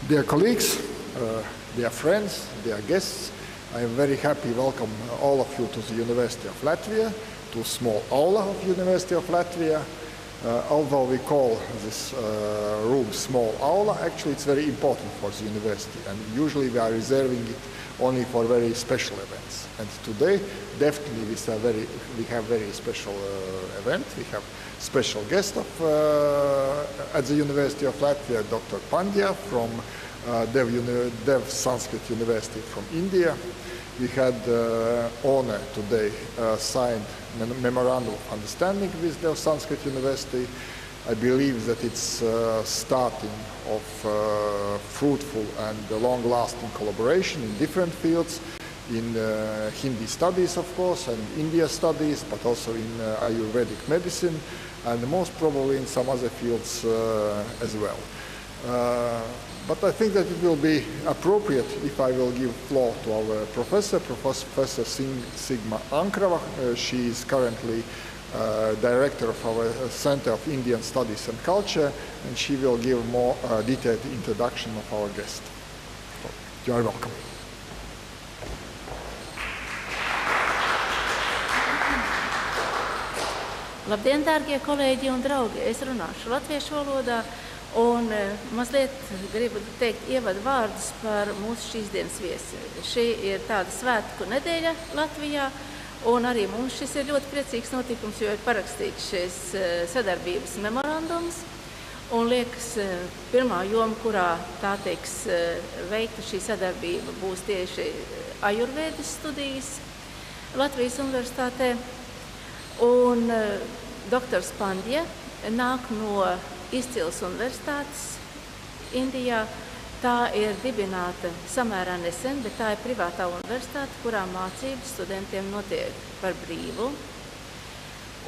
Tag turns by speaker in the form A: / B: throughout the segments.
A: Dear colleagues, dear friends, dear guests, I am very happy to welcome all of you to the University of Latvia, to small aula of University of Latvia. Although we call this room small aula, actually it's very important for the university, and usually we are reserving it only for very special events. And today, definitely we have very special event. We have special guest at the University of Latvia, Dr. Pandya from Dev Sanskrit University from India. We had honor today signed memorandum of understanding with Dev Sanskrit University. I believe that it's starting of fruitful and long-lasting collaboration in different fields, in Hindi studies, of course, and India studies, but also in Ayurvedic medicine, and most probably in some other fields as well. But I think that it will be appropriate if I will give floor to our professor, Professor Sigma Ankrava. She is currently director of our Center of Indian Studies and Culture, and she will give more detailed introduction of our guest. You are welcome.
B: Labdien, dārgie kolēģi un draugi! Es runāšu latviešu valodā un mazliet gribu teikt ievadu vārdus par mūsu šīs dienas viesi. Šī ir tāda svētku nedēļa Latvijā, un arī mums šis ir ļoti priecīgs notikums, jo ir parakstīts šis sadarbības memorandums. Un liekas, pirmā joma, kurā tā tiks veikta šī sadarbība, būs tieši ajurvēdas studijas Latvijas universitātē. Un doktors Pandya nāk no izcils universitātes Indijā. Tā ir dibināta samērā nesen, bet tā ir privātā universitāte, kurā mācības studentiem notiek par brīvu.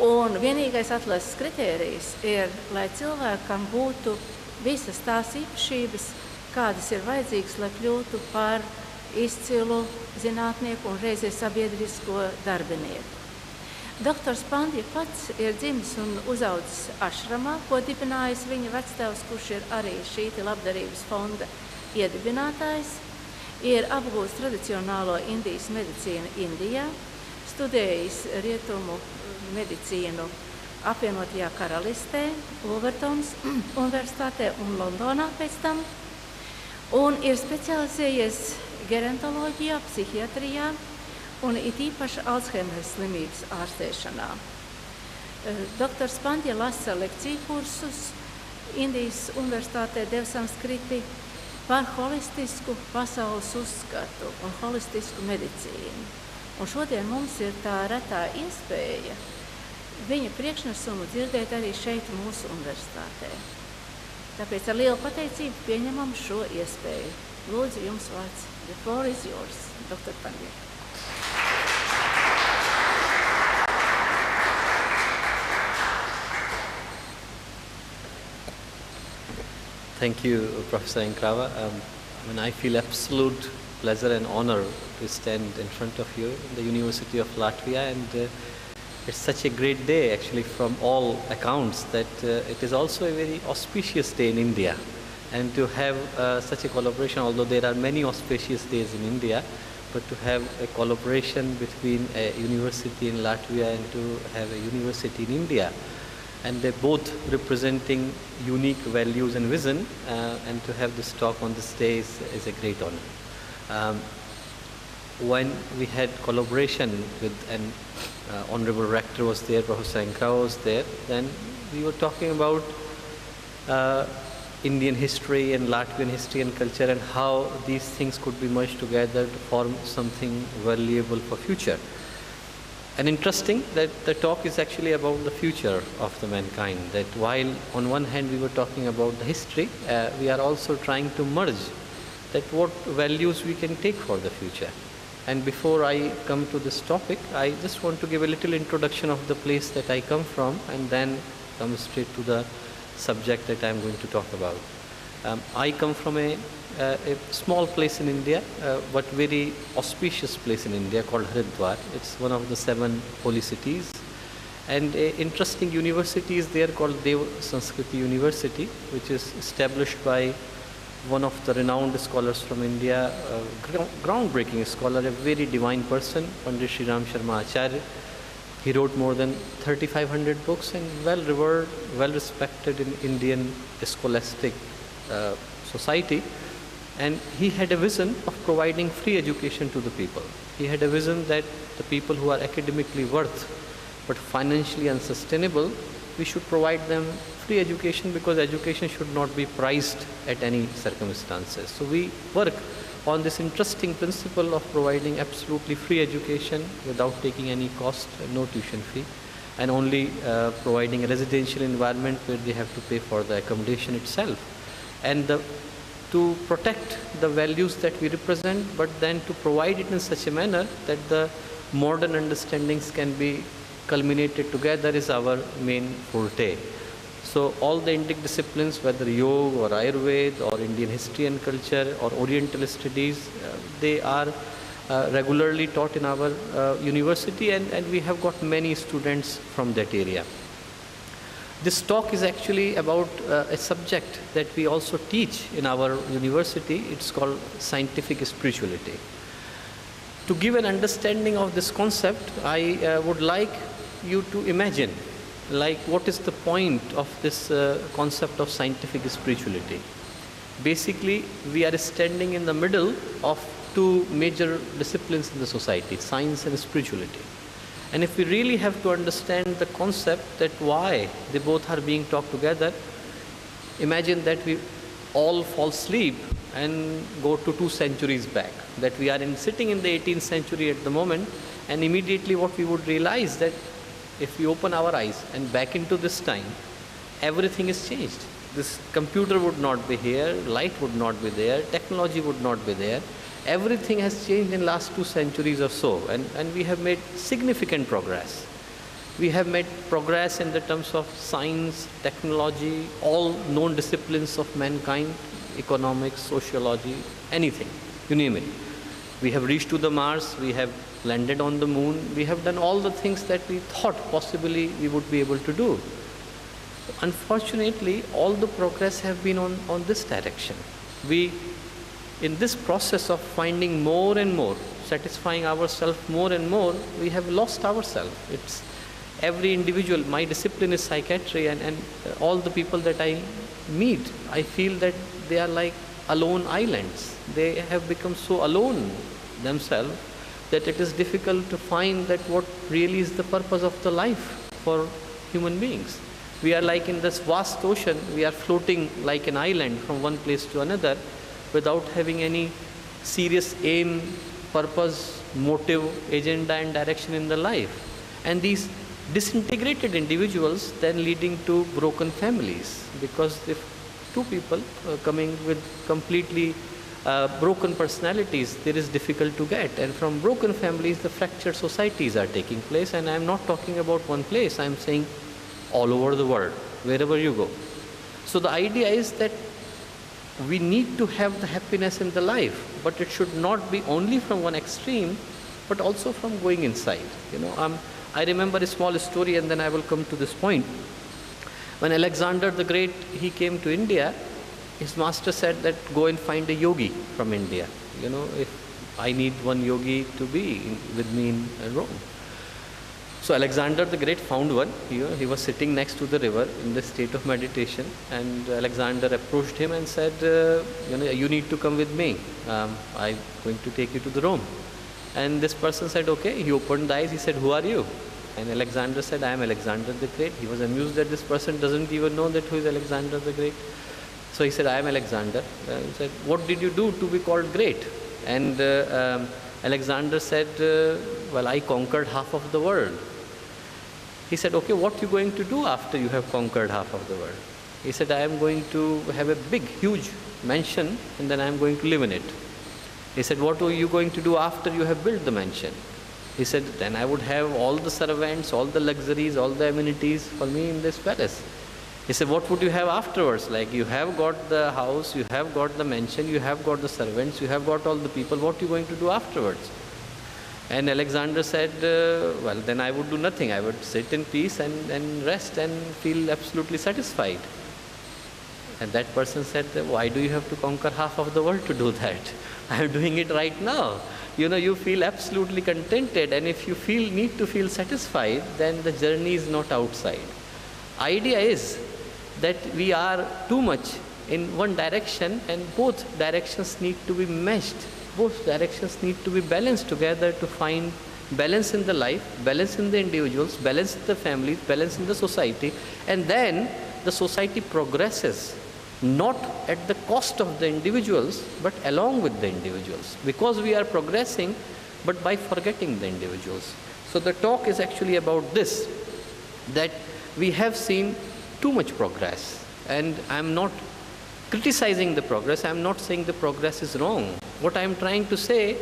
B: Un vienīgais atlases kritērijs ir, lai cilvēkam būtu visas tās īpašības, kādas ir vajadzīgas, lai kļūtu par izcilu zinātnieku un reizē sabiedrisko darbinieku. Doktors Pandya pats ir dzimis un uzaudzis ašramā, ko dibinājis viņa vectēvs, kurš ir arī šī labdarības fonda iedibinātājs. Ir apgūst tradicionālo Indijas medicīnu Indijā, studējis rietumu medicīnu apvienotajā karalistē, Wolvertons universitātē un Londonā pēc tam. Un ir specializējies gerontoloģijā, psihiatrijā, un it īpaši Alzheimeras slimības ārstēšanā. Doktors Pandya lasa lekciju kursus Indijas universitātē Dev Sanskriti par holistisku pasaules uzskatu un holistisku medicīnu. Un šodien mums ir tā retā iespēja viņa priekšnesumu dzirdēt arī šeit mūsu universitātē. Tāpēc ar lielu pateicību pieņemam šo iespēju. Lūdzu, jums vārds. The floor is yours, Dr. Pandya.
C: Thank you, Professor Ankrava. I feel absolute pleasure and honor to stand in front of you in the University of Latvia, and it's such a great day actually from all accounts that it is also a very auspicious day in India. And to have such a collaboration, although there are many auspicious days in India, but to have a collaboration between a university in Latvia and to have a university in India, and they're both representing unique values and vision, and to have this talk on this day is a great honor. When we had collaboration with an honorable rector was there, Professor Ankrava was there, then we were talking about Indian history and Latvian history and culture and how these things could be merged together to form something valuable for future. And interesting that the talk is actually about the future of the mankind, that while on one hand we were talking about the history, we are also trying to merge that what values we can take for the future. And before I come to this topic, I just want to give a little introduction of the place that I come from and then come straight to the subject that I'm going to talk about. I come from a small place in India, but very auspicious place in India called Haridwar. It's one of the 7 holy cities. And an interesting university is there called Dev Sanskriti University, which is established by one of the renowned scholars from India, groundbreaking scholar, a very divine person, Pandit Sri Ram Sharma Acharya. He wrote more than 3,500 books and well revered, well respected in Indian scholastic society. And he had a vision of providing free education to the people. He had a vision that the people who are academically worth but financially unsustainable, we should provide them free education, because education should not be priced at any circumstances. So we work on this interesting principle of providing absolutely free education without taking any cost, no tuition fee, and only providing a residential environment where they have to pay for the accommodation itself. And to protect the values that we represent, but then to provide it in such a manner that the modern understandings can be culminated together is our main forte. So all the Indic disciplines, whether yoga or Ayurveda or Indian history and culture or Oriental studies, they are regularly taught in our university, and we have got many students from that area. This talk is actually about a subject that we also teach in our university. It's called scientific spirituality. To give an understanding of this concept, I would like you to imagine, like, what is the point of this concept of scientific spirituality. Basically, we are standing in the middle of two major disciplines in the society, science and spirituality. And if we really have to understand the concept that why they both are being talked together, imagine that we all fall asleep and go to 2 centuries back, that we are sitting in the 18th century at the moment, and immediately what we would realize that if we open our eyes and back into this time, everything is changed. This computer would not be here, light would not be there, technology would not be there. Everything has changed in the last 2 centuries or so, and we have made significant progress. We have made progress in the terms of science, technology, all known disciplines of mankind, economics, sociology, anything, you name it. We have reached to the Mars, we have landed on the moon, we have done all the things that we thought possibly we would be able to do. Unfortunately, all the progress have been on this direction. We, in this process of finding more and more, satisfying ourselves more and more, we have lost ourselves. It's every individual. My discipline is psychiatry, and all the people that I meet, I feel that they are like alone islands. They have become so alone themselves that it is difficult to find that what really is the purpose of the life for human beings. We are like in this vast ocean, we are floating like an island from one place to another without having any serious aim, purpose, motive, agenda and direction in the life. And these disintegrated individuals then leading to broken families, because if 2 people coming with completely broken personalities, there is difficult to get. And from broken families, the fractured societies are taking place. And I am not talking about one place, I am saying all over the world, wherever you go. So the idea is that we need to have the happiness in the life, but it should not be only from one extreme, but also from going inside. I remember a small story, and then I will come to this point. When Alexander the Great, he came to India, his master said that go and find a yogi from India. If I need one yogi to be with me in Rome. So Alexander the Great found one. He was sitting next to the river in the state of meditation, and Alexander approached him and said, you need to come with me. I'm going to take you to the Rome. And this person said, okay. He opened the eyes. He said, who are you? And Alexander said, I am Alexander the Great. He was amused that this person doesn't even know that who is Alexander the Great. So he said, I am Alexander. He said, what did you do to be called great? And Alexander said, well, I conquered half of the world. He said, okay, what are you going to do after you have conquered half of the world? He said, I am going to have a big, huge mansion, and then I am going to live in it. He said, what are you going to do after you have built the mansion? He said, then I would have all the servants, all the luxuries, all the amenities for me in this palace. He said, what would you have afterwards? Like, you have got the house, you have got the mansion, you have got the servants, you have got all the people. What are you going to do afterwards? And Alexander said, well, then I would do nothing. I would sit in peace and rest and feel absolutely satisfied. And that person said, why do you have to conquer half of the world to do that? I am doing it right now. You feel absolutely contented, and if you need to feel satisfied, then the journey is not outside. Idea is that we are too much in one direction, and both directions need to be meshed. Both directions need to be balanced together to find balance in the life, balance in the individuals, balance in the families, balance in the society, and then the society progresses, not at the cost of the individuals, but along with the individuals, because we are progressing, but by forgetting the individuals. So the talk is actually about this, that we have seen too much progress, and I am not criticizing the progress, I am not saying the progress is wrong. What I am trying to say,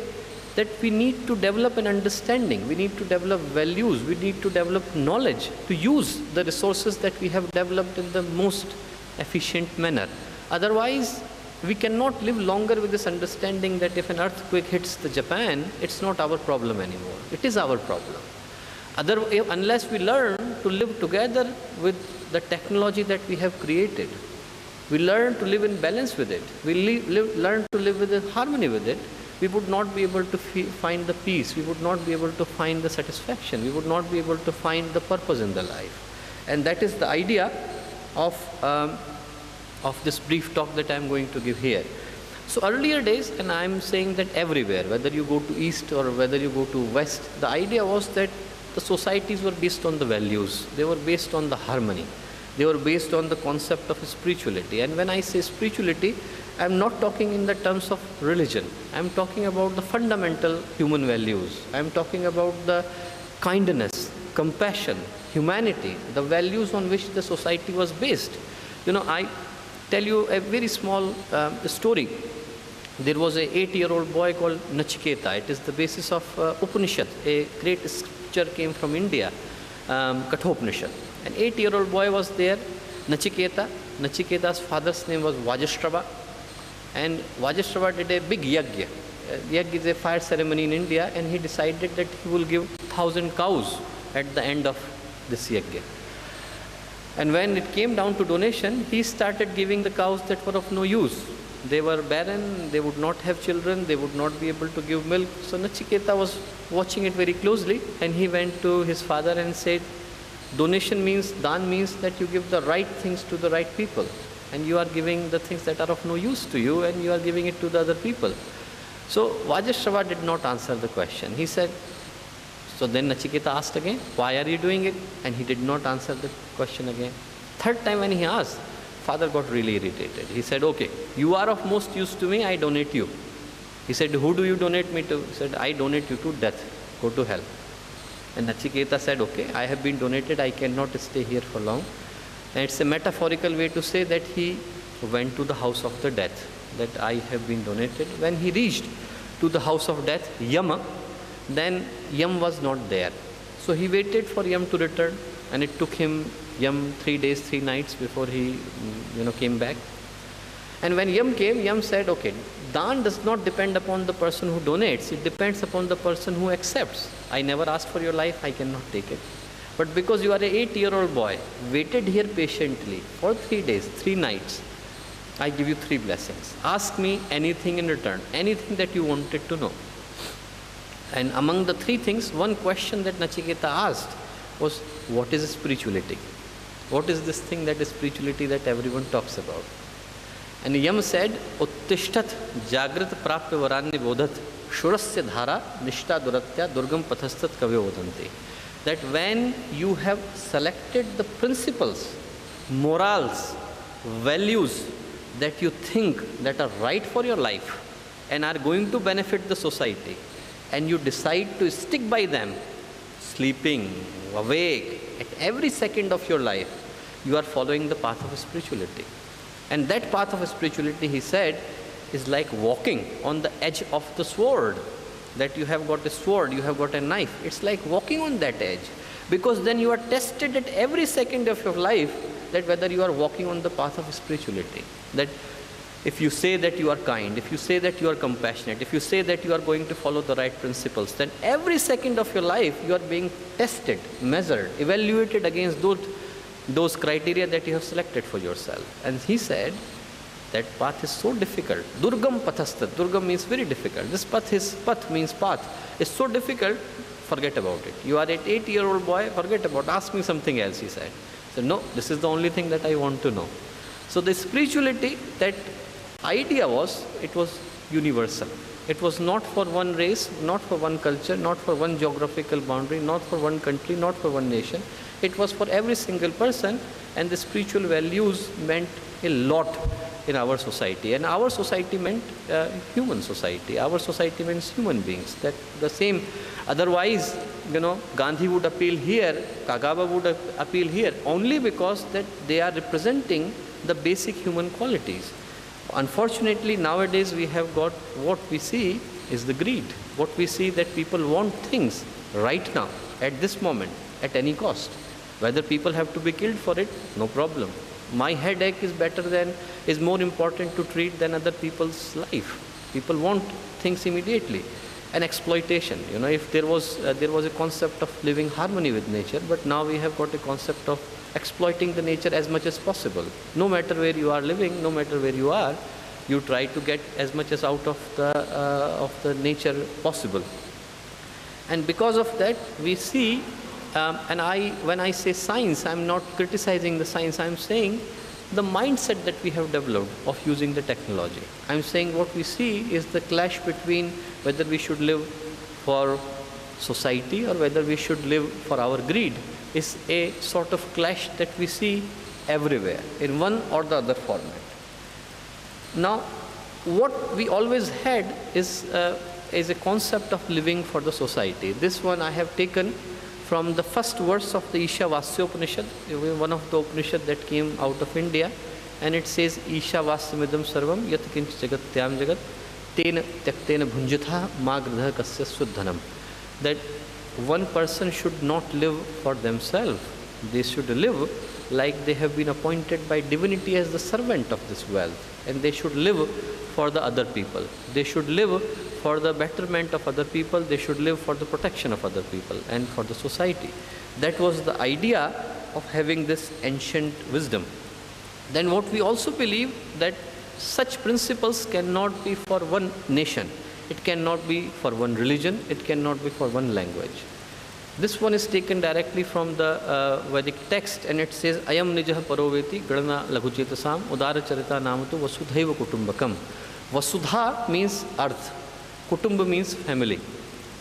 C: that we need to develop an understanding, we need to develop values, we need to develop knowledge to use the resources that we have developed in the most efficient manner. Otherwise, we cannot live longer with this understanding that if an earthquake hits the Japan, it's not our problem anymore. It is our problem. Unless we learn to live together with the technology that we have created, we learn to live in balance with it, we learn to live in harmony with it, we would not be able to find the peace, we would not be able to find the satisfaction, we would not be able to find the purpose in the life. And that is the idea of this brief talk that I am going to give here. So earlier days, and I am saying that everywhere, whether you go to east or whether you go to west, the idea was that the societies were based on the values, they were based on the harmony, they were based on the concept of spirituality. And when I say spirituality, I am not talking in the terms of religion, I am talking about the fundamental human values, I am talking about the kindness, compassion, humanity, the values on which the society was based. I tell you a very small story. There was an 8-year-old boy called Nachiketa. It is the basis of Upanishad. A great scripture came from India, Kathopanishad. An 8-year-old boy was there, Nachiketa. Nachiketa's father's name was Vajashrava. And Vajashrava did a big yajna. Yajna is a fire ceremony in India, and he decided that he will give 1,000 cows at the end of this yajna. And when it came down to donation, he started giving the cows that were of no use. They were barren, they would not have children, they would not be able to give milk. So Nachiketa was watching it very closely, and he went to his father and said, donation means, dan means that you give the right things to the right people. And you are giving the things that are of no use to you, and you are giving it to the other people. So Vajashrava did not answer the question. He said, so then Nachiketa asked again, why are you doing it? And he did not answer the question again. Third time when he asked, father got really irritated. He said, okay, you are of most use to me, I donate you. He said, who do you donate me to? He said, I donate you to death, go to hell. And Nachiketa said, okay, I have been donated, I cannot stay here for long. And it's a metaphorical way to say that he went to the house of the death, that I have been donated. When he reached to the house of death, Yama, then Yam was not there. So he waited for Yam to return, and it took him Yam 3 days, 3 nights before he came back. And when Yam came, Yam said, okay, Dan does not depend upon the person who donates, it depends upon the person who accepts. I never asked for your life, I cannot take it. But because you are an 8-year-old boy, waited here patiently for 3 days, 3 nights, I give you 3 blessings. Ask me anything in return, anything that you wanted to know. And among the 3 things, one question that Nachiketa asked was, what is spirituality? What is this thing that is spirituality that everyone talks about? And Yam said, Uttishtat Jagrat Prapya Varanya Bodhat Shurasya Dhara Nishta Duratya Durgam Pathastat Kavyo Vodanti. That when you have selected the principles, morals, values that you think that are right for your life and are going to benefit the society, and you decide to stick by them, sleeping, awake, at every second of your life, you are following the path of spirituality. And that path of spirituality, he said, is like walking on the edge of the sword. That you have got a sword, you have got a knife. It's like walking on that edge. Because then you are tested at every second of your life that whether you are walking on the path of spirituality. That if you say that you are kind, if you say that you are compassionate, if you say that you are going to follow the right principles, then every second of your life you are being tested, measured, evaluated against those those criteria that you have selected for yourself. And he said, that path is so difficult. Durgam pathastat. Durgam means very difficult. This path means path. It's so difficult, forget about it. You are an 8-year-old boy, forget about it. Ask me something else, he said. So no, this is the only thing that I want to know. So the spirituality, that idea was, it was universal. It was not for one race, not for one culture, not for one geographical boundary, not for one country, not for one nation. It was for every single person, and the spiritual values meant a lot in our society. And our society meant human society. Our society means human beings. That the same. Otherwise, Gandhi would appeal here, Kagaba would appeal here, only because that they are representing the basic human qualities. Unfortunately, nowadays we have got, what we see is the greed. What we see that people want things right now, at this moment, at any cost. Whether people have to be killed for it, no problem. My headache is more important to treat than other people's life. People want things immediately. And exploitation. If there was a concept of living harmony with nature, but now we have got a concept of exploiting the nature as much as possible. No matter where you are living, no matter where you are, you try to get as much as out of the nature possible. And because of that, we see. When I say science, I'm not criticizing the science. I'm saying the mindset that we have developed of using the technology. I'm saying what we see is the clash between whether we should live for society or whether we should live for our greed. Is a sort of clash that we see everywhere in one or the other format. Now, what we always had is a concept of living for the society. This one I have taken from the first verse of the Ishavasya Upanishad, one of the Upanishad that came out of India, and it says, Ishavasyamidam sarvam yat kinch jagatyam jagat tena tyaktena bhunjitha magradha kasya suddhanam. That one person should not live for themselves. They should live like they have been appointed by divinity as the servant of this wealth, and they should live for the other people. They should live for the betterment of other people. They should live for the protection of other people and for the society. That was the idea of having this ancient wisdom. Then what we also believe, that such principles cannot be for one nation. It cannot be for one religion. It cannot be for one language. This one is taken directly from the Vedic text, and it says, Ayam nijah paroveti gadana laghuchetasam udara charita namatu vasudhaiva kutumbakam. Vasudha means earth. Kutumba means family.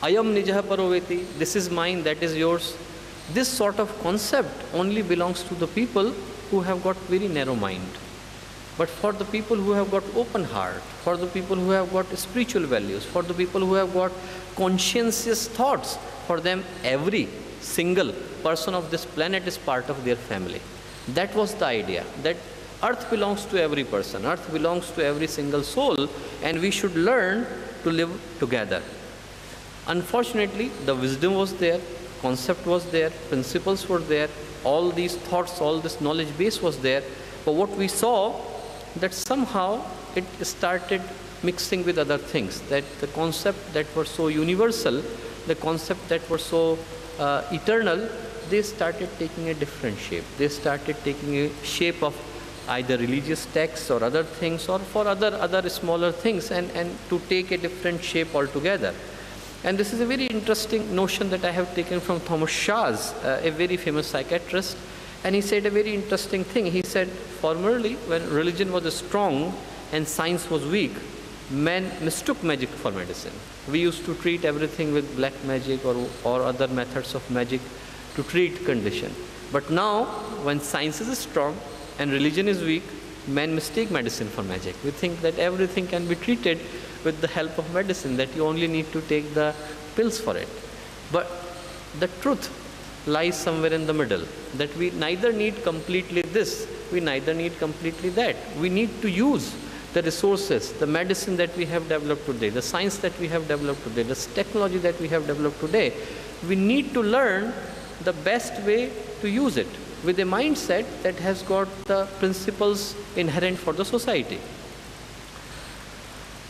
C: Ayam nijah paroveti, this is mine, that is yours. This sort of concept only belongs to the people who have got very narrow mind. But for the people who have got open heart, for the people who have got spiritual values, for the people who have got conscientious thoughts, for them every single person of this planet is part of their family. That was the idea, that earth belongs to every person, earth belongs to every single soul, and we should learn to live together. Unfortunately, the wisdom was there, concept was there, principles were there, all these thoughts, all this knowledge base was there, but what we saw, that somehow it started mixing with other things, that the concept that were so universal, the concept that were so eternal, they started taking a different shape. They started taking a shape of either religious texts or other things, or for other smaller things, and to take a different shape altogether. And this is a very interesting notion that I have taken from Thomas Shaw's, a very famous psychiatrist, and he said a very interesting thing. He said, formerly, when religion was strong and science was weak, men mistook magic for medicine. We used to treat everything with black magic or other methods of magic to treat condition. But now, when science is strong and religion is weak, men mistake medicine for magic. We think that everything can be treated with the help of medicine, that you only need to take the pills for it. But the truth lies somewhere in the middle, that we neither need completely this, we neither need completely that. We need to use the resources, the medicine that we have developed today, the science that we have developed today, the technology that we have developed today. We need to learn the best way to use it with a mindset that has got the principles inherent for the society.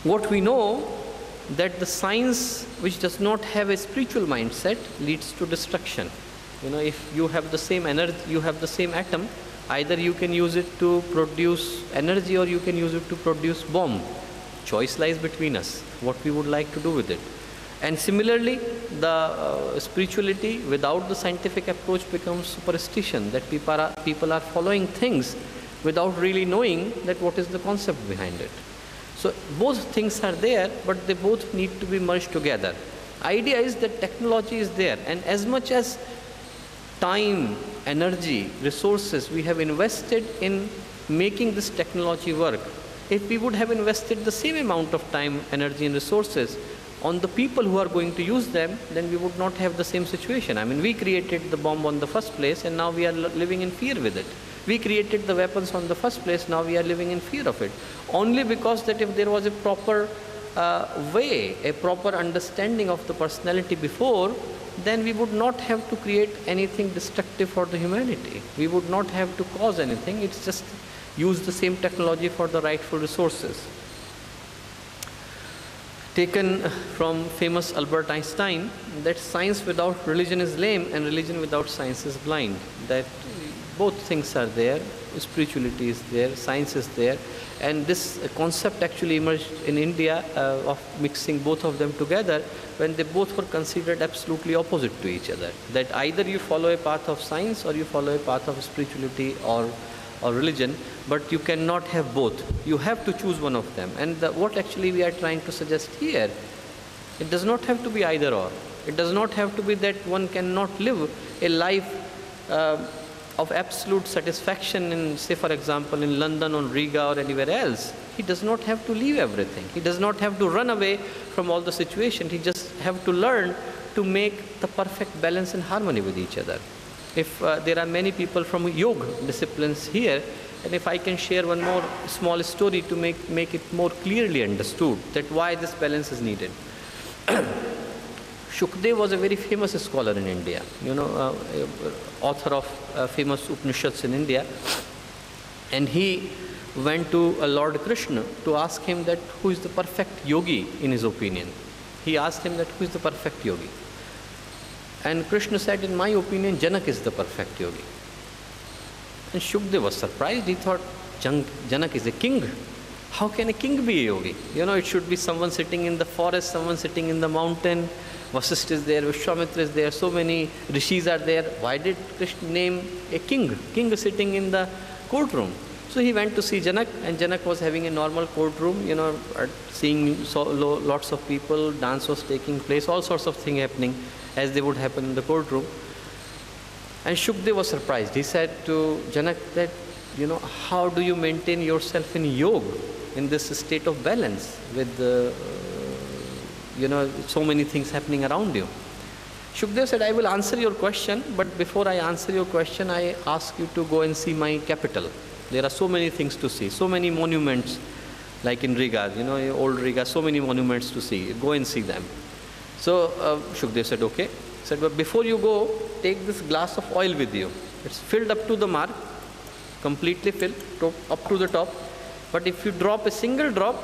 C: What we know, that the science which does not have a spiritual mindset leads to destruction. You know, if you have the same energy, you have the same atom, either you can use it to produce energy or you can use it to produce bomb. Choice lies between us, what we would like to do with it. And similarly, the spirituality without the scientific approach becomes superstition, that people are following things without really knowing that what is the concept behind it. So both things are there, but they both need to be merged together. Idea is that technology is there, and as much as time, energy, resources we have invested in making this technology work, if we would have invested the same amount of time, energy and resources on the people who are going to use them, then we would not have the same situation. I mean, we created the bomb on the first place and now we are living in fear with it. We created the weapons on the first place, now we are living in fear of it. Only because that if there was a proper way, a proper understanding of the personality before, then we would not have to create anything destructive for the humanity. We would not have to cause anything, it's just use the same technology for the rightful resources. Taken from famous Albert Einstein, that science without religion is lame and religion without science is blind. That both things are there, spirituality is there, science is there, and this concept actually emerged in India of mixing both of them together when they both were considered absolutely opposite to each other. That either you follow a path of science or you follow a path of spirituality or religion, but you cannot have both. You have to choose one of them. And what actually we are trying to suggest here, it does not have to be either or. It does not have to be that one cannot live a life of absolute satisfaction in, say for example, in London or Riga or anywhere else. He does not have to leave everything. He does not have to run away from all the situation. He just have to learn to make the perfect balance and harmony with each other. If there are many people from yoga disciplines here, and if I can share one more small story to make it more clearly understood that why this balance is needed. Shukdev was a very famous scholar in India, author of famous Upanishads in India, and he went to Lord Krishna to ask him that who is the perfect yogi in his opinion. He asked him that who is the perfect yogi. And Krishna said, in my opinion, Janak is the perfect yogi. And Shukdev was surprised. He thought, Janak is a king. How can a king be a yogi? It should be someone sitting in the forest, someone sitting in the mountain. Vasishtha is there, Vishwamitra is there, so many rishis are there. Why did Krishna name a king? King sitting in the courtroom. So he went to see Janak, and Janak was having a normal courtroom, seeing lots of people, dance was taking place, all sorts of things happening as they would happen in the courtroom. And Shukdev was surprised. He said to Janak that, how do you maintain yourself in yoga, in this state of balance with, so many things happening around you? Shukdev said, I will answer your question, but before I answer your question, I ask you to go and see my capital. There are so many things to see, so many monuments, like in Riga, old Riga, so many monuments to see. Go and see them. So Shukdev said, okay. He said, but before you go, take this glass of oil with you. It's filled up to the mark, completely filled, up to the top. But if you drop a single drop,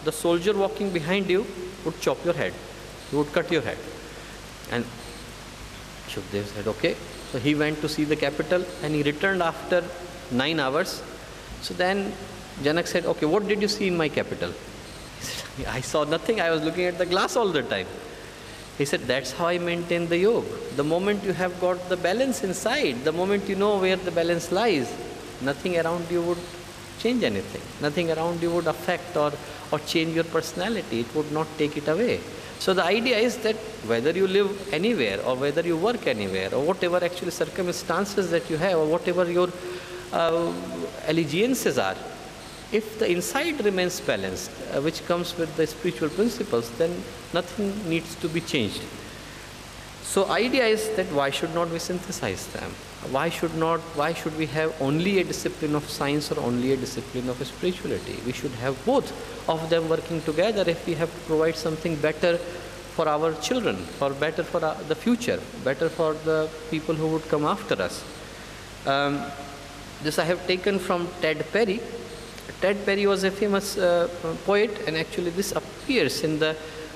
C: the soldier walking behind you would chop your head. He would cut your head. And Shukdev said, okay. So he went to see the capital and he returned after 9 hours. So then Janak said, okay, what did you see in my capital? He said, I saw nothing. I was looking at the glass all the time. He said, that's how I maintain the yoga. The moment you have got the balance inside, the moment you know where the balance lies, nothing around you would change anything. Nothing around you would affect or change your personality. It would not take it away. So the idea is that whether you live anywhere or whether you work anywhere or whatever actually circumstances that you have or whatever your allegiances are, if the inside remains balanced, which comes with the spiritual principles, then nothing needs to be changed. So idea is that why should not we synthesize them? Why should we have only a discipline of science or only a discipline of spirituality? We should have both of them working together if we have to provide something better for our children, for better for the future, better for the people who would come after us. This I have taken from Ted Perry. Ted Perry was a famous poet, and actually this appears in the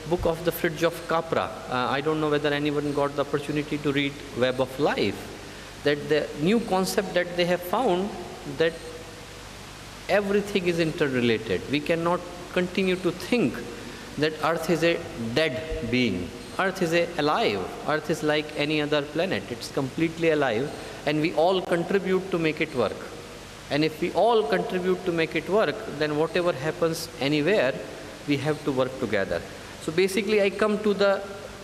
C: book of the Fridge of Capra. I don't know whether anyone got the opportunity to read Web of Life. That the new concept that they have found, that everything is interrelated. We cannot continue to think that Earth is a dead being. Earth is alive. Earth is like any other planet. It's completely alive, and we all contribute to make it work. And if we all contribute to make it work, then whatever happens anywhere, we have to work together. So basically, I come to the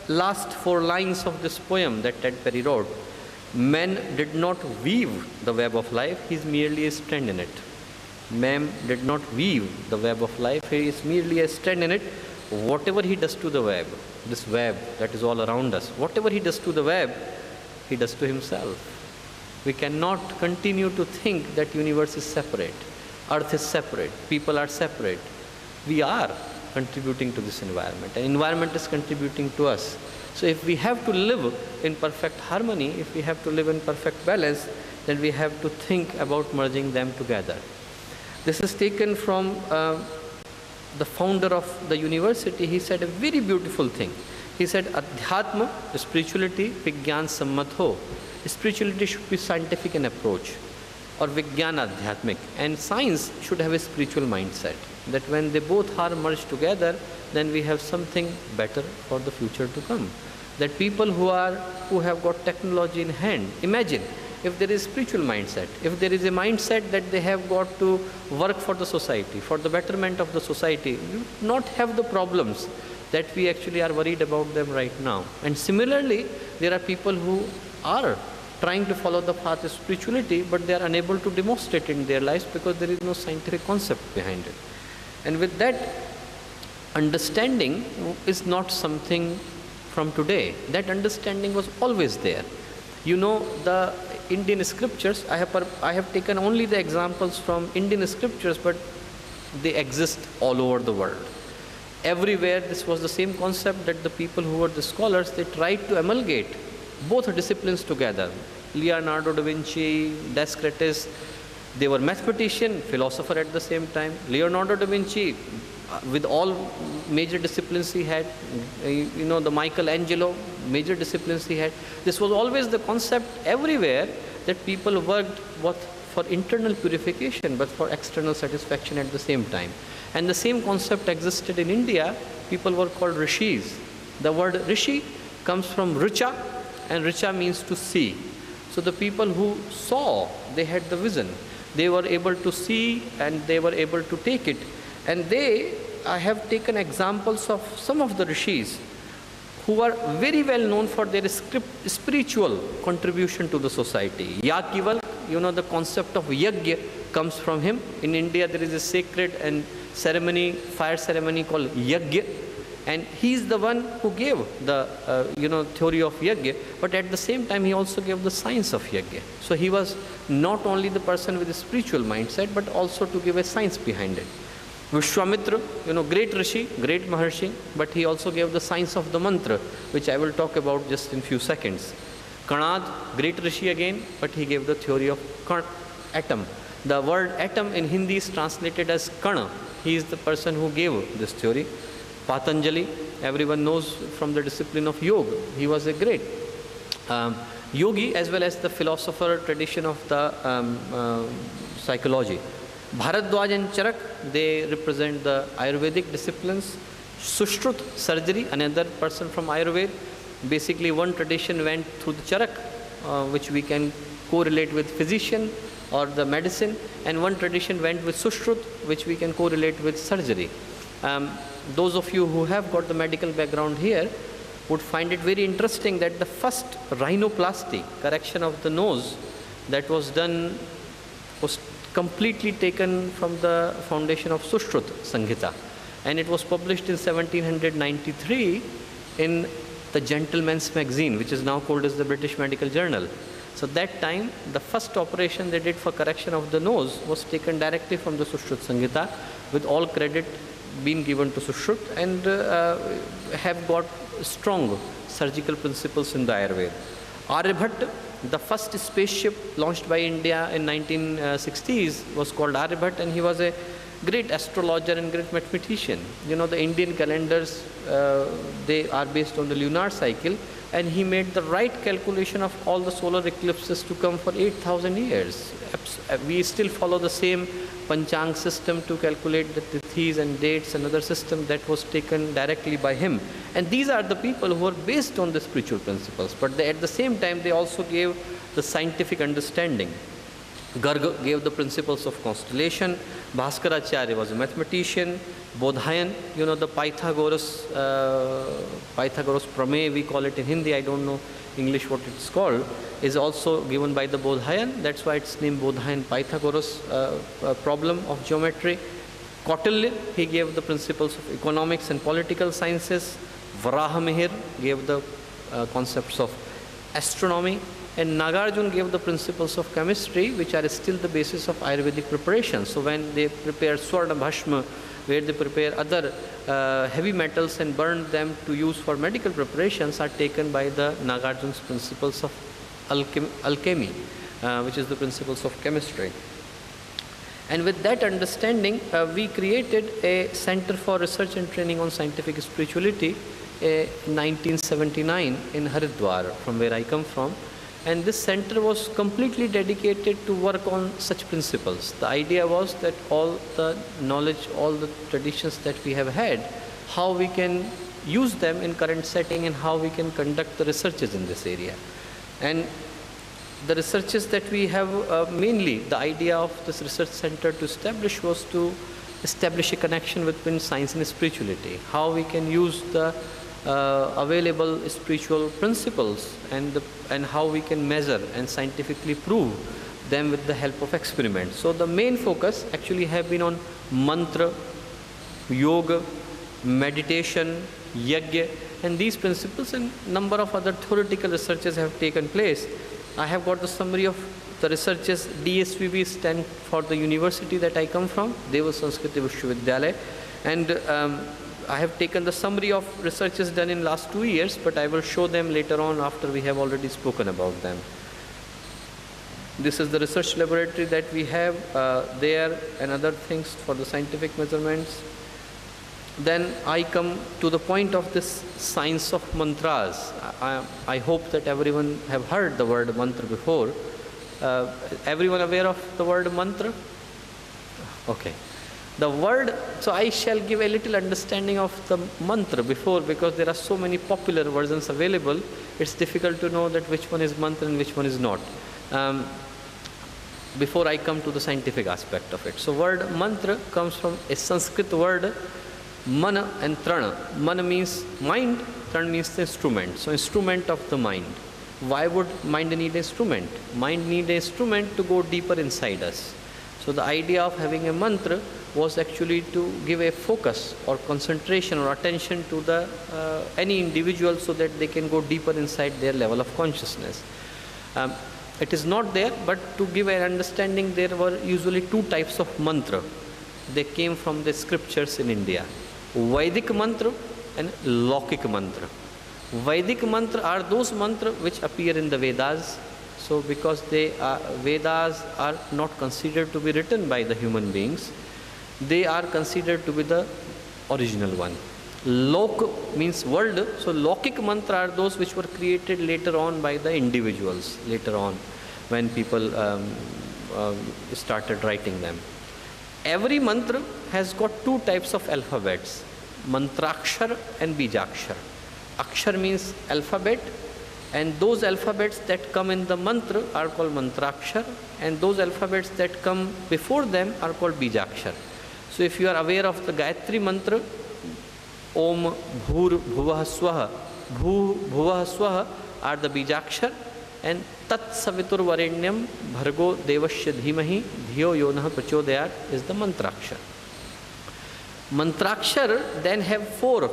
C: last 4 lines of this poem that Ted Perry wrote. Man did not weave the web of life, he is merely a strand in it. Man did not weave the web of life, he is merely a strand in it. Whatever he does to the web, this web that is all around us, whatever he does to the web, he does to himself. We cannot continue to think that universe is separate, earth is separate, people are separate. We are contributing to this environment, and environment is contributing to us. So if we have to live in perfect harmony, if we have to live in perfect balance, then we have to think about merging them together. This is taken from the founder of the university. He said a very beautiful thing. He said, Adhyatma, spirituality, Vigyan Sammat ho. Spirituality should be scientific in approach, or Vigyan Adhyatmik. And science should have a spiritual mindset. That when they both are merged together, then we have something better for the future to come. That people who have got technology in hand, imagine if there is spiritual mindset, if there is a mindset that they have got to work for the society, for the betterment of the society, we would not have the problems that we actually are worried about them right now. And similarly, there are people who are trying to follow the path of spirituality, but they are unable to demonstrate it in their lives because there is no scientific concept behind it. And with that, understanding is not something from today. That understanding was always there. You know, the Indian scriptures, I have taken only the examples from Indian scriptures, but they exist all over the world. Everywhere this was the same concept, that the people who were the scholars, they tried to amalgate both disciplines together. Leonardo da Vinci, Descartes, they were mathematician, philosopher at the same time. Leonardo da Vinci, with all major disciplines he had, you know, the Michelangelo, major disciplines he had. This was always the concept everywhere, that people worked both for internal purification but for external satisfaction at the same time. And the same concept existed in India. People were called rishis. The word rishi comes from richa, and richa means to see. So the people who saw, they had the vision. They were able to see and they were able to take it. And I have taken examples of some of the rishis who are very well known for their spiritual contribution to the society. Yakival, you know, the concept of yajna comes from him. In India, there is a sacred and ceremony, fire ceremony called yajna, and he is the one who gave the theory of yajna, but at the same time he also gave the science of yajna. So he was not only the person with a spiritual mindset, but also to give a science behind it. Vishwamitra, great Rishi, great Maharshi, but he also gave the science of the mantra, which I will talk about just in few seconds. Kanad, great Rishi again, but he gave the theory of atom. The word atom in Hindi is translated as Kana. He is the person who gave this theory. Patanjali, everyone knows from the discipline of yoga. He was a great yogi, as well as the philosopher tradition of the psychology. Bharadwaj and Charak, they represent the Ayurvedic disciplines. Sushrut, surgery, another person from Ayurveda. Basically, one tradition went through the Charak, which we can correlate with physician or the medicine, and one tradition went with Sushrut, which we can correlate with surgery. Those of you who have got the medical background here would find it very interesting that the first rhinoplasty, correction of the nose, that was done was completely taken from the foundation of Sushrut Sanghita, and it was published in 1793 in the Gentleman's Magazine, which is now called as the British Medical Journal. So that time, the first operation they did for correction of the nose was taken directly from the Sushrut Sanghita, with all credit being given to Sushrut, and have got strong surgical principles in the Ayurveda. Aryabhatta, the first spaceship launched by India in 1960s was called Aryabhatta, and he was a great astrologer and great mathematician. You know, the Indian calendars, they are based on the lunar cycle, and he made the right calculation of all the solar eclipses to come for 8,000 years. We still follow the same Panchang system to calculate the tithis and dates, another system that was taken directly by him. And these are the people who are based on the spiritual principles, but they, at the same time, they also gave the scientific understanding. Garg gave the principles of constellation. Bhaskaracharya was a mathematician. Bodhayan, you know, the Pythagoras Pramay, we call it in Hindi, I don't know English what it's called, is also given by the Bodhayan. That's why it's named Bodhayan Pythagoras problem of geometry. Kautilya, he gave the principles of economics and political sciences. Varahamihir gave the concepts of astronomy. And Nagarjuna gave the principles of chemistry, which are still the basis of Ayurvedic preparation. So when they prepare Swarna Bhashma, where they prepare other heavy metals and burn them to use for medical preparations, are taken by the Nagarjuna's principles of alchemy, which is the principles of chemistry. And with that understanding, we created a Center for Research and Training on Scientific Spirituality in 1979 in Haridwar, from where I come from. And this center was completely dedicated to work on such principles. The idea was that all the knowledge, all the traditions that we have had, how we can use them in current setting and how we can conduct the researches in this area. And the researches that we have, mainly the idea of this research center to establish was to establish a connection between science and spirituality, how we can use the available spiritual principles and how we can measure and scientifically prove them with the help of experiments. So the main focus actually have been on mantra, yoga, meditation, yajna, and these principles, and number of other theoretical researches have taken place. I have got the summary of the researches. DSVB stand for the university that I come from, Deva Sanskriti Vishwavidyalaya, and I have taken the summary of researches done in last 2 years, but I will show them later on after we have already spoken about them. This is the research laboratory that we have there, and other things for the scientific measurements. Then I come to the point of this science of mantras. I hope that everyone have heard the word mantra before. Everyone aware of the word mantra? Okay. The word, so I shall give a little understanding of the mantra before, because there are so many popular versions available, it's difficult to know that which one is mantra and which one is not. Before I come to the scientific aspect of it. So word mantra comes from a Sanskrit word mana and trana. Mana means mind, trana means the instrument. So instrument of the mind. Why would mind need an instrument? Mind need an instrument to go deeper inside us. So the idea of having a mantra was actually to give a focus or concentration or attention to the any individual, so that they can go deeper inside their level of consciousness. It is not there, but to give an understanding, there were usually two types of mantra. They came from the scriptures in India: Vedic mantra and Lokik mantra. Vedic mantra are those mantra which appear in the Vedas. So because Vedas are not considered to be written by the human beings, they are considered to be the original one. Lok means world, so Lokik mantra are those which were created later on by the individuals, later on when people started writing them. Every mantra has got two types of alphabets, mantrakshar and bijakshar. Akshar means alphabet, and those alphabets that come in the mantra are called mantrakshar, and those alphabets that come before them are called bijakshar. So if you are aware of the Gayatri mantra, Om Bhur Bhuvah Swaha, Bhu Bhuvah Swaha are the bijakshar, and Tat Savitur Varenyam Bhargo Devasya Dhimahi Dhiyo Yonah Prachodayat is the mantrakshar. Mantrakshar then have four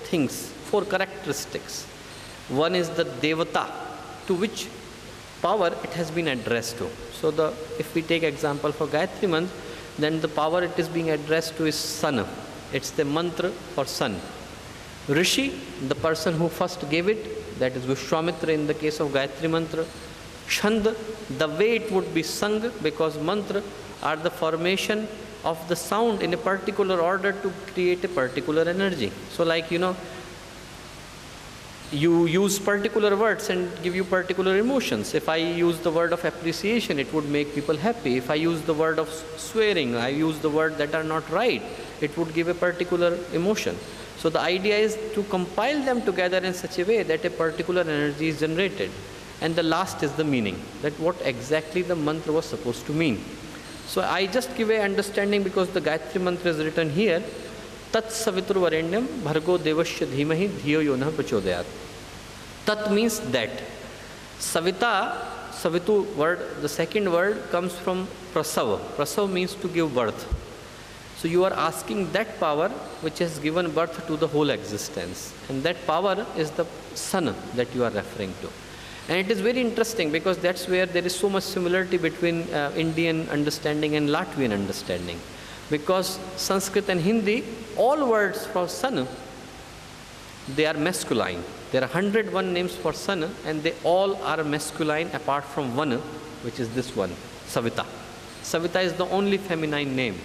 C: things, four characteristics. One is the Devata, to which power it has been addressed to. So if we take example for Gayatri mantra, then the power it is being addressed to is sun. It's the mantra for sun. Rishi, the person who first gave it, that is Vishwamitra in the case of Gayatri mantra. Chand, the way it would be sung, because mantra are the formation of the sound in a particular order to create a particular energy. So like, you use particular words and give you particular emotions. If I use the word of appreciation, it would make people happy. If I use the word of swearing, I use the word that are not right, it would give a particular emotion. So the idea is to compile them together in such a way that a particular energy is generated. And the last is the meaning, that what exactly the mantra was supposed to mean. So I just give a understanding because the Gayatri mantra is written here. Tat savitur varenyam bhargo devasya dhimahi dhiyo yonah prachodayat. Tat means that. Savita, savitu word, the second word comes from prasav. Prasav means to give birth. So you are asking that power which has given birth to the whole existence. And that power is the sun that you are referring to. And it is very interesting because that's where there is so much similarity between Indian understanding and Latvian understanding. Because Sanskrit and Hindi, all words for sun, they are masculine. There are 101 names for sun and they all are masculine apart from one, which is this one, Savita. Savita is the only feminine name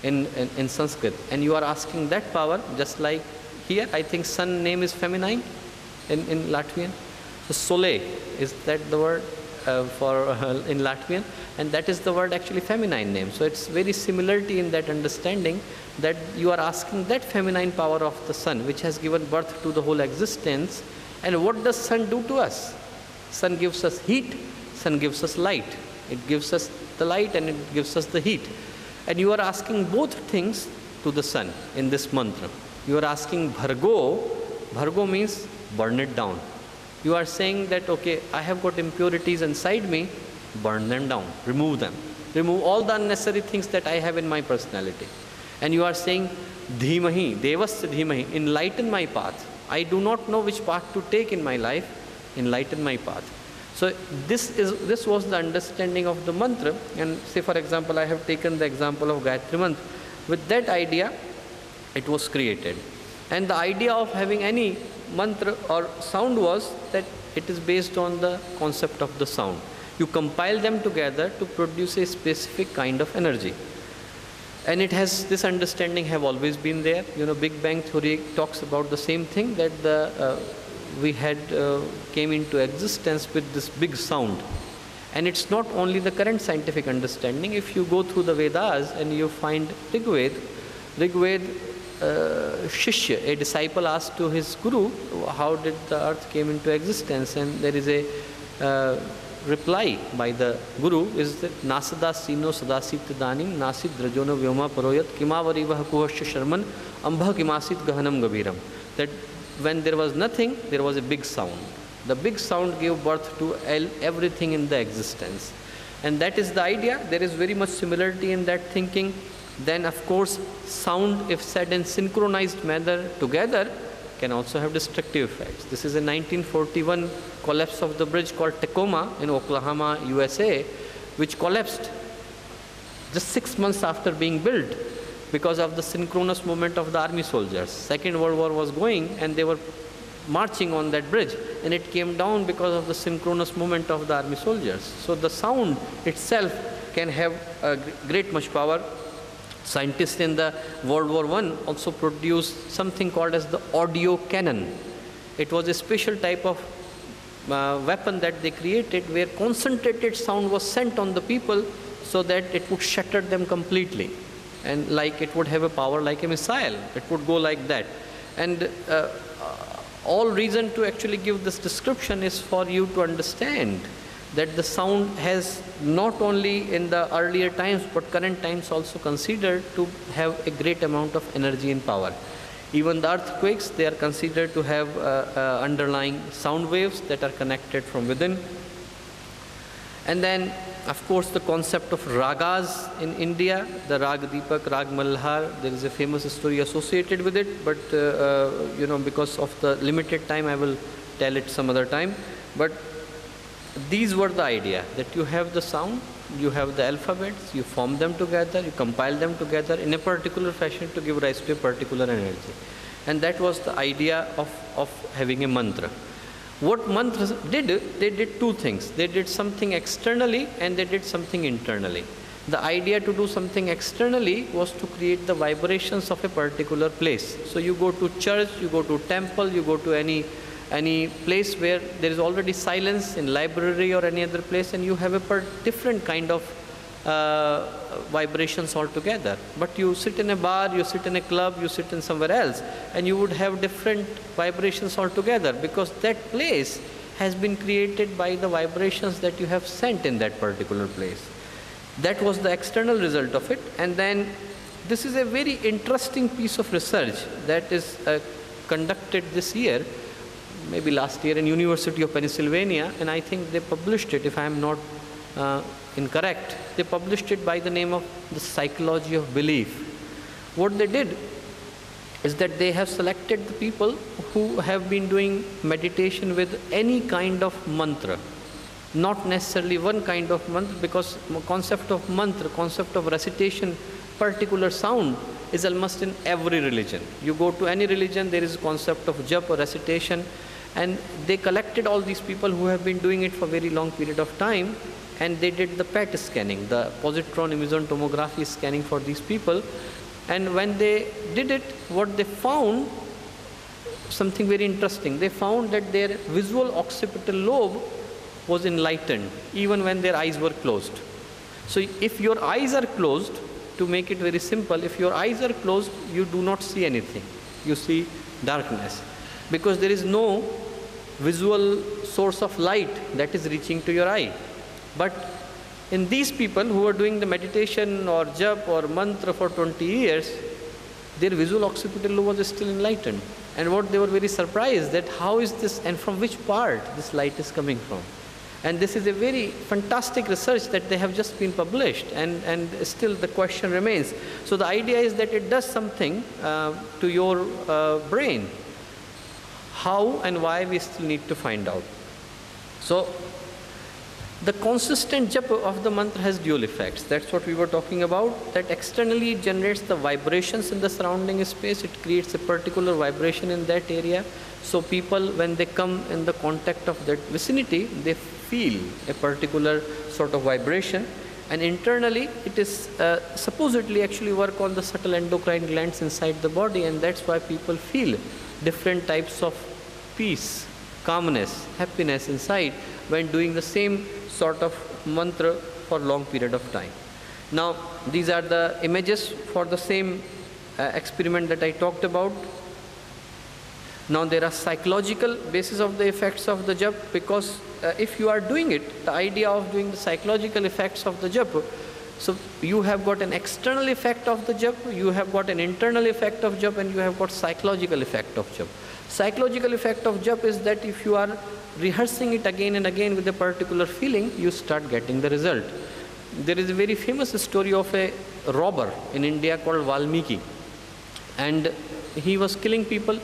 C: in Sanskrit. And you are asking that power, just like here, I think sun name is feminine in Latvian. So Sole, is that the word in Latvian? And that is the word actually feminine name. So it's very similarity in that understanding that you are asking that feminine power of the sun, which has given birth to the whole existence. And what does sun do to us? Sun gives us heat, sun gives us light. It gives us the light and it gives us the heat. And you are asking both things to the sun in this mantra. You are asking Bhargo. Bhargo means burn it down. You are saying that, okay, I have got impurities inside me, burn them down, remove them. Remove all the unnecessary things that I have in my personality. And you are saying, Dhimahi, Devasya Dhimahi, enlighten my path. I do not know which path to take in my life, enlighten my path. So this was the understanding of the mantra. And say, for example, I have taken the example of Gayatri mantra. With that idea, it was created. And the idea of having any mantra or sound was that it is based on the concept of the sound. You compile them together to produce a specific kind of energy. And it has, this understanding have always been there. Big Bang Theory talks about the same thing, that we had came into existence with this big sound. And it's not only the current scientific understanding. If you go through the Vedas and you find Rigved, Shishya, a disciple, asked to his guru, how did the earth came into existence? And there is a reply by the guru, is that Nasada Sino Sadasit Danim Nasid Drajono Vyoma Paroyat Kimavari Vahakuhasya Sharman Ambha Kimasit Gahanam Gaviram. That when there was nothing, there was a big sound. The big sound gave birth to everything in the existence. And that is the idea. There is very much similarity in that thinking. Then, of course, sound, if said in synchronized manner together, can also have destructive effects. This is a 1941 collapse of the bridge called Tacoma in Oklahoma, USA, which collapsed just 6 months after being built because of the synchronous movement of the army soldiers. Second World War was going and they were marching on that bridge, and it came down because of the synchronous movement of the army soldiers. So the sound itself can have a great much power. Scientists in the World War I also produced something called as the audio cannon. It was a special type of weapon that they created where concentrated sound was sent on the people so that it would shatter them completely. And like it would have a power like a missile. It would go like that. And all reason to actually give this description is for you to understand that the sound has not only in the earlier times but current times also considered to have a great amount of energy and power. Even the earthquakes, they are considered to have underlying sound waves that are connected from within. And then, of course, the concept of ragas in India, the Rag Deepak, Rag Malhar, there is a famous story associated with it, but because of the limited time, I will tell it some other time. But these were the idea, that you have the sound, you have the alphabets, you form them together, you compile them together in a particular fashion to give rise to a particular energy. And that was the idea of having a mantra. What mantras did, they did two things. They did something externally and they did something internally. The idea to do something externally was to create the vibrations of a particular place. So you go to church, you go to temple, you go to any place where there is already silence, in library or any other place, and you have a different kind of vibrations altogether. But you sit in a bar, you sit in a club, you sit in somewhere else, and you would have different vibrations altogether, because that place has been created by the vibrations that you have sent in that particular place. That was the external result of it. And then this is a very interesting piece of research that is conducted this year, maybe last year, in University of Pennsylvania, and I think they published it, if I am not incorrect. They published it by the name of the psychology of belief. What they did is that they have selected the people who have been doing meditation with any kind of mantra. Not necessarily one kind of mantra, because concept of mantra, concept of recitation, particular sound is almost in every religion. You go to any religion, there is a concept of japa or recitation, and they collected all these people who have been doing it for a very long period of time, and they did the PET scanning, the positron emission tomography scanning for these people. And when they did it, what they found, something very interesting. They found that their visual occipital lobe was enlightened even when their eyes were closed. So if your eyes are closed, to make it very simple, if your eyes are closed, you do not see anything. You see darkness, because there is no visual source of light that is reaching to your eye. But in these people who are doing the meditation or jap or mantra for 20 years, their visual occipital lobe was still enlightened. And what they were very surprised, that how is this, and from which part this light is coming from. And this is a very fantastic research that they have just been published, and still the question remains. So the idea is that it does something to your brain. How and why, we still need to find out. So the consistent japa of the mantra has dual effects. That's what we were talking about, that externally it generates the vibrations in the surrounding space. It creates a particular vibration in that area. So people, when they come in the contact of that vicinity, they feel a particular sort of vibration. And internally, it is supposedly actually work on the subtle endocrine glands inside the body, and that's why people feel different types of peace, calmness, happiness inside when doing the same sort of mantra for a long period of time. Now, these are the images for the same experiment that I talked about. Now, there are psychological basis of the effects of the jap, because if you are doing it, the idea of doing the psychological effects of the jap, so you have got an external effect of the jap, you have got an internal effect of jap, and you have got psychological effect of jap. Psychological effect of jap is that if you are rehearsing it again and again with a particular feeling, you start getting the result. There is a very famous story of a robber in India called Valmiki, and he was killing people.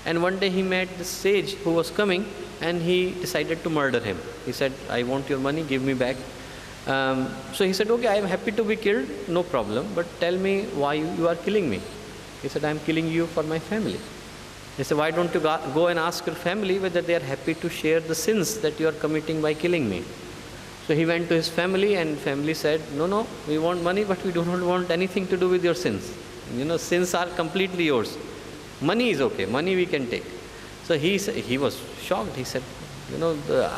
C: And one day he met this sage who was coming, and he decided to murder him. He said, I want your money, give me back. So he said, okay, I am happy to be killed, no problem, but tell me why you are killing me. He said, I am killing you for my family. He said, why don't you go and ask your family whether they are happy to share the sins that you are committing by killing me. So he went to his family, and family said, no, we want money, but we do not want anything to do with your sins. Sins are completely yours. Money is okay, money we can take. So he was shocked. He said,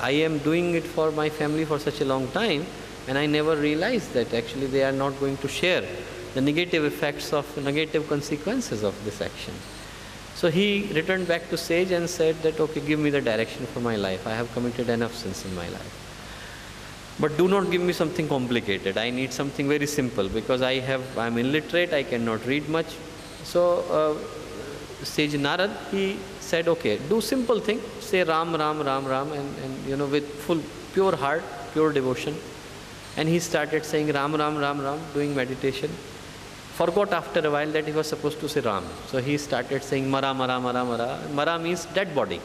C: I am doing it for my family for such a long time, and I never realized that actually they are not going to share the negative effects of negative consequences of this action. So he returned back to sage and said that, okay, give me the direction for my life. I have committed enough sins in my life. But do not give me something complicated. I need something very simple, because I'm illiterate, I cannot read much. So sage Narad, he said, okay, do simple thing, say Ram, Ram, Ram, Ram, and with full, pure heart, pure devotion. And he started saying Ram, Ram, Ram, Ram, doing meditation. Forgot after a while that he was supposed to say Ram. So he started saying Mara, Mara, Mara, Mara. Mara means dead body.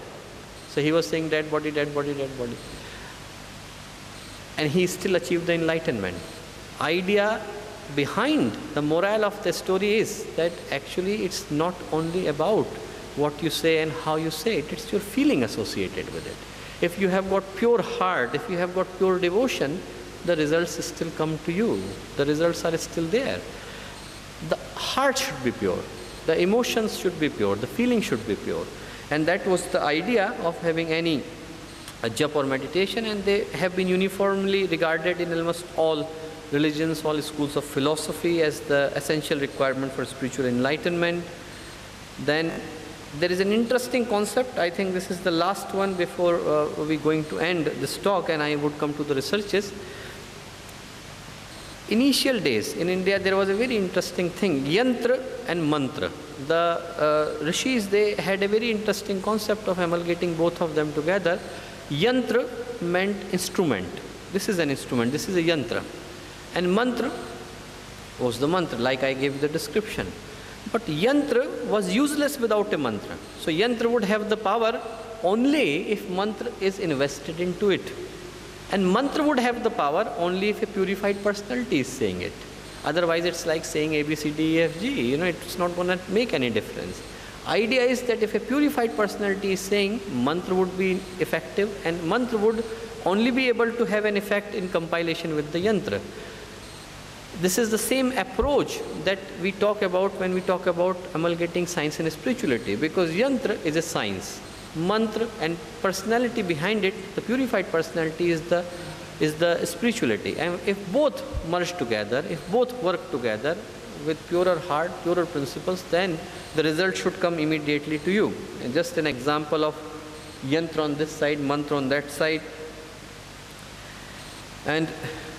C: So he was saying dead body, dead body, dead body. And he still achieved the enlightenment. Idea behind the morale of the story is that actually it's not only about what you say and how you say it, it's your feeling associated with it. If you have got pure heart, if you have got pure devotion, the results still come to you. The results are still there. The heart should be pure. The emotions should be pure. The feeling should be pure. And that was the idea of having any japa or meditation, and they have been uniformly regarded in almost all religions, all schools of philosophy as the essential requirement for spiritual enlightenment. Then there is an interesting concept. I think this is the last one before we're going to end this talk, and I would come to the researches. Initial days in India, there was a very interesting thing, yantra and mantra. The rishis, they had a very interesting concept of amalgamating both of them together. Yantra meant instrument. This is an instrument, this is a yantra. And mantra was the mantra, like I gave the description. But yantra was useless without a mantra. So yantra would have the power only if mantra is invested into it. And mantra would have the power only if a purified personality is saying it. Otherwise, it's like saying A, B, C, D, E, F, G. It's not going to make any difference. Idea is that if a purified personality is saying, mantra would be effective, and mantra would only be able to have an effect in compilation with the yantra. This is the same approach that we talk about when we talk about amalgamating science and spirituality, because yantra is a science. Mantra and personality behind it, the purified personality, is the spirituality. And if both merge together, if both work together with purer heart, purer principles, then the result should come immediately to you. And just an example of yantra on this side, mantra on that side. And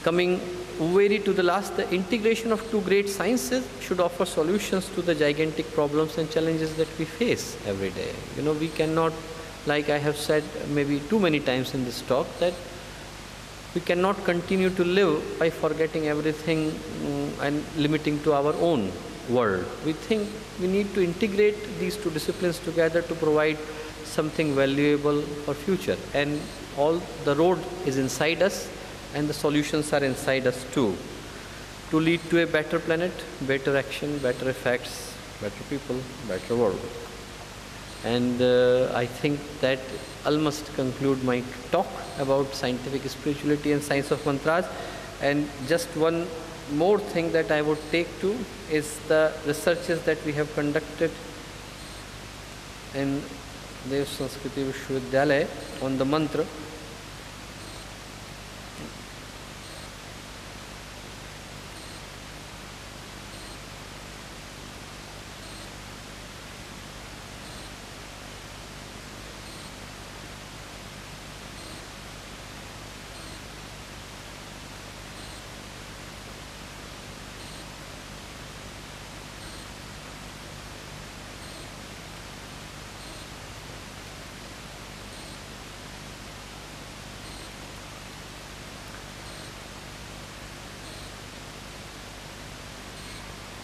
C: coming very to the last, the integration of two great sciences should offer solutions to the gigantic problems and challenges that we face every day. We cannot, like I have said maybe too many times in this talk, that we cannot continue to live by forgetting everything and limiting to our own world. We think we need to integrate these two disciplines together to provide something valuable for future. And all the road is inside us, and the solutions are inside us too, to lead to a better planet, better action, better effects, better people, better world. And I think that almost conclude my talk about scientific spirituality and science of mantras. And just one more thing that I would take to is the researches that we have conducted in Dev Sanskriti Vishwavidyalaya on the mantra.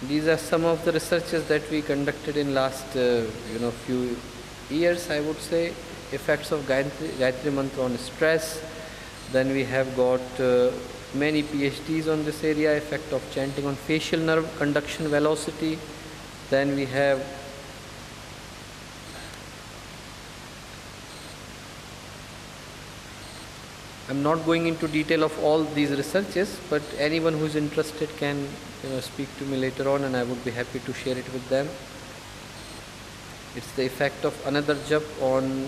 C: These are some of the researches that we conducted in last few years, I would say. Effects of Gayatri Mantra on stress. Then we have got many PhDs on this area, effect of chanting on facial nerve conduction velocity. Then we have I'm not going into detail of all these researches, but anyone who is interested can speak to me later on, and I would be happy to share it with them. It's the effect of another jap on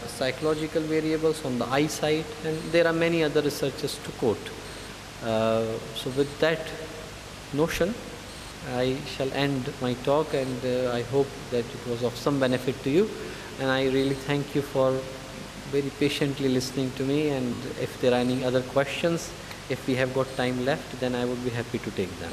C: psychological variables on the eyesight, and there are many other researches to quote. So with that notion, I shall end my talk, and I hope that it was of some benefit to you, and I really thank you for very patiently listening to me. And if there are any other questions, if we have got time left, then I would be happy to take them.